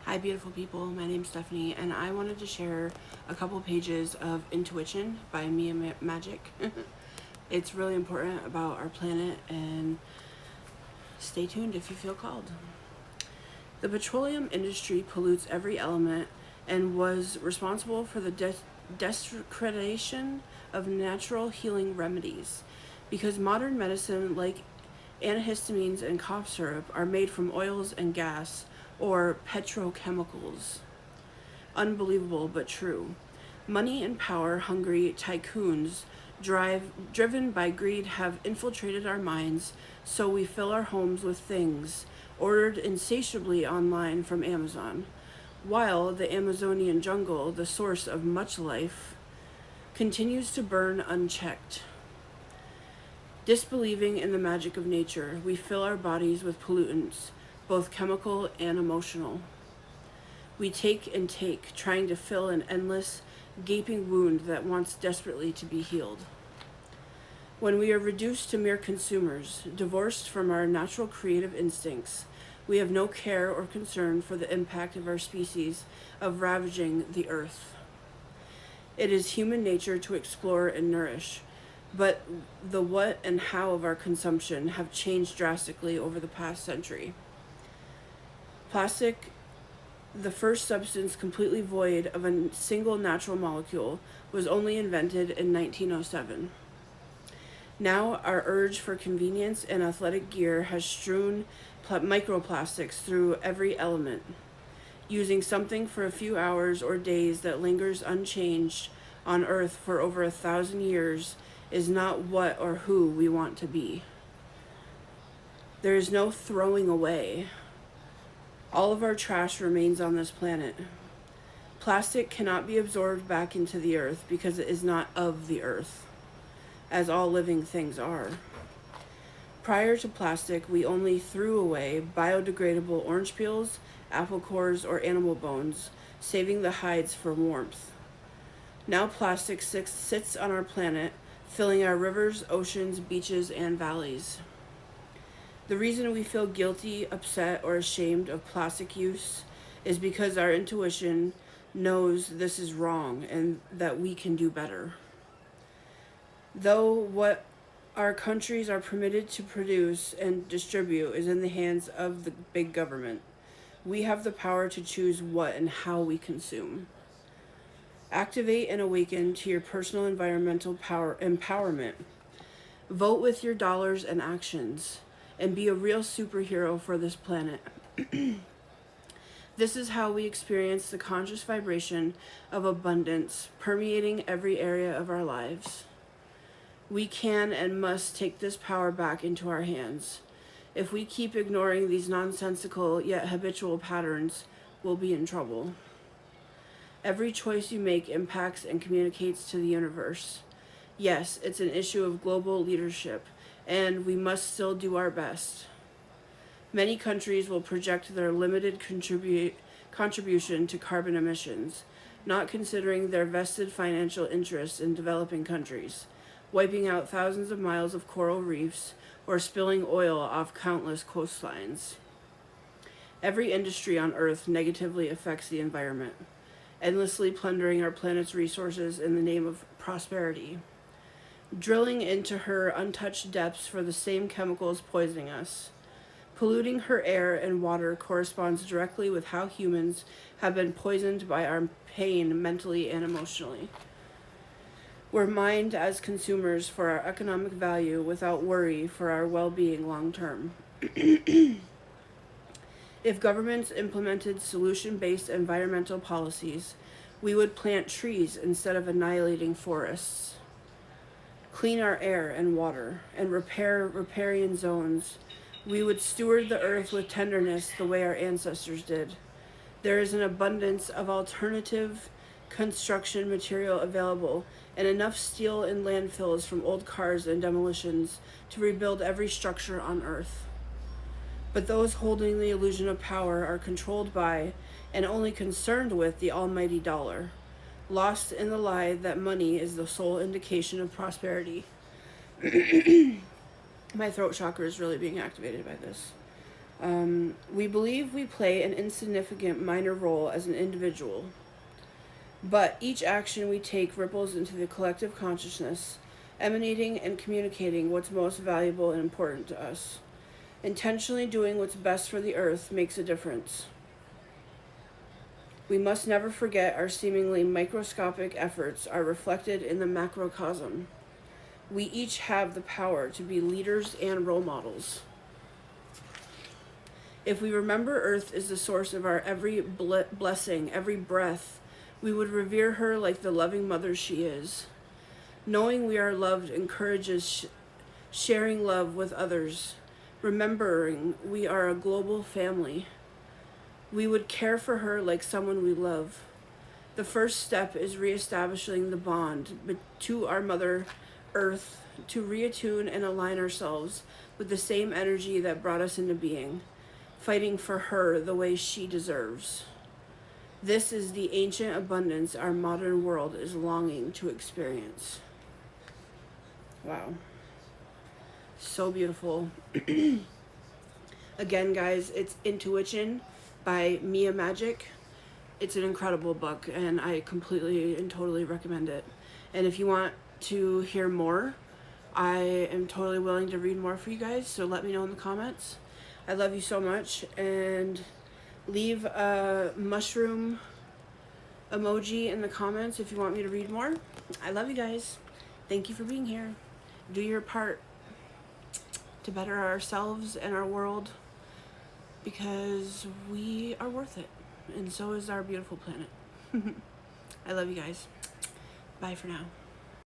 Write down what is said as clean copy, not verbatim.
Hi beautiful people, my name's Stephanie and I wanted to share a couple pages of Intuwitchin by Magik. It's really important about our planet and stay tuned if you feel called. The petroleum industry pollutes every element and was responsible for the discreditation of natural healing remedies because modern medicine like antihistamines and cough syrup are made from oils and gas or petrochemicals. Unbelievable but true. Money and power-hungry tycoons driven by greed have infiltrated our minds, so we fill our homes with things ordered insatiably online from Amazon, while the Amazonian jungle, the source of much life, continues to burn unchecked. Disbelieving in the magic of nature, we fill our bodies with pollutants, both chemical and emotional. We take and take, trying to fill an endless, gaping wound that wants desperately to be healed. When we are reduced to mere consumers, divorced from our natural creative instincts, we have no care or concern for the impact of our species of ravaging the earth. It is human nature to explore and nourish, but the what and how of our consumption have changed drastically over the past century. Plastic, the first substance completely void of a single natural molecule, was only invented in 1907. Now our urge for convenience and athletic gear has strewn microplastics through every element. Using something for a few hours or days that lingers unchanged on Earth for over 1,000 years is not what or who we want to be. There is no throwing away. All of our trash remains on this planet. Plastic cannot be absorbed back into the earth because it is not of the earth, as all living things are. Prior to plastic, we only threw away biodegradable orange peels, apple cores, or animal bones, saving the hides for warmth. Now plastic sits on our planet, filling our rivers, oceans, beaches, and valleys. The reason we feel guilty, upset, or ashamed of plastic use is because our intuition knows this is wrong and that we can do better. Though what our countries are permitted to produce and distribute is in the hands of the big government, we have the power to choose what and how we consume. Activate and awaken to your personal environmental empowerment. Vote with your dollars and actions, and be a real superhero for this planet. This is how we experience the conscious vibration of abundance permeating every area of our lives. We can and must take this power back into our hands. If we keep ignoring these nonsensical yet habitual patterns, we'll be in trouble. Every choice you make impacts and communicates to the universe. Yes, it's an issue of global leadership, and we must still do our best. Many countries will project their limited contribution to carbon emissions, not considering their vested financial interests in developing countries, wiping out thousands of miles of coral reefs or spilling oil off countless coastlines. Every industry on Earth negatively affects the environment, endlessly plundering our planet's resources in the name of prosperity. Drilling into her untouched depths for the same chemicals poisoning us. Polluting her air and water corresponds directly with how humans have been poisoned by our pain mentally and emotionally. We're mined as consumers for our economic value without worry for our well-being long term. If governments implemented solution-based environmental policies, we would plant trees instead of annihilating forests. Clean our air and water, and repair riparian zones. We would steward the earth with tenderness the way our ancestors did. There is an abundance of alternative construction material available, and enough steel in landfills from old cars and demolitions to rebuild every structure on earth. But those holding the illusion of power are controlled by and only concerned with the almighty dollar, lost in the lie that money is the sole indication of prosperity. My throat chakra is really being activated by this. We believe we play an insignificant minor role as an individual, but each action we take ripples into the collective consciousness, emanating and communicating what's most valuable and important to us. Intentionally doing what's best for the earth makes a difference. We must never forget our seemingly microscopic efforts are reflected in the macrocosm. We each have the power to be leaders and role models. If we remember Earth is the source of our every blessing, every breath, we would revere her like the loving mother she is. Knowing we are loved encourages sharing love with others, remembering we are a global family. We would care for her like someone we love. The first step is reestablishing the bond to our Mother Earth, to reattune and align ourselves with the same energy that brought us into being, fighting for her the way she deserves. This is the ancient abundance our modern world is longing to experience. Wow. So beautiful. Again, guys, it's Intuwitchin by Mia Magik. It's an incredible book, and I completely and totally recommend it. And if you want to hear more, I am totally willing to read more for you guys, so let me know in the comments. I love you so much, and leave a mushroom emoji in the comments if you want me to read more. I love you guys. Thank you for being here. Do your part to better ourselves and our world, because we are worth it, and so is our beautiful planet. I love you guys. Bye for now.